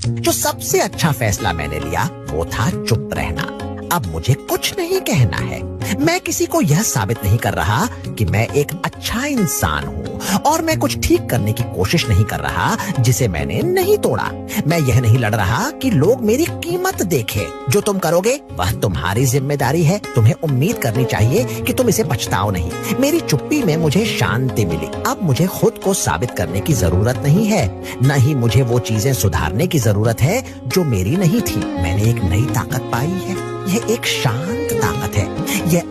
जो सबसे अच्छा फैसला मैंने लिया वो था चुप रहना। अब मुझे कुछ नहीं कहना है। मैं किसी को यह साबित नहीं कर रहा कि मैं एक अच्छा इंसान हूँ और मैं कुछ ठीक करने की कोशिश नहीं कर रहा जिसे मैंने नहीं तोड़ा। मैं यह नहीं लड़ रहा कि लोग मेरी कीमत देखें। जो तुम करोगे वह तुम्हारी जिम्मेदारी है। तुम्हें उम्मीद करनी चाहिए कि तुम इसे पछताओ नहीं। मेरी चुप्पी में मुझे शांति मिली। अब मुझे खुद को साबित करने की जरूरत नहीं है, न ही मुझे वो चीजें सुधारने की जरूरत है जो मेरी नहीं थी। मैंने एक नई ताकत पाई है। यह एक शांत ताकत है। यह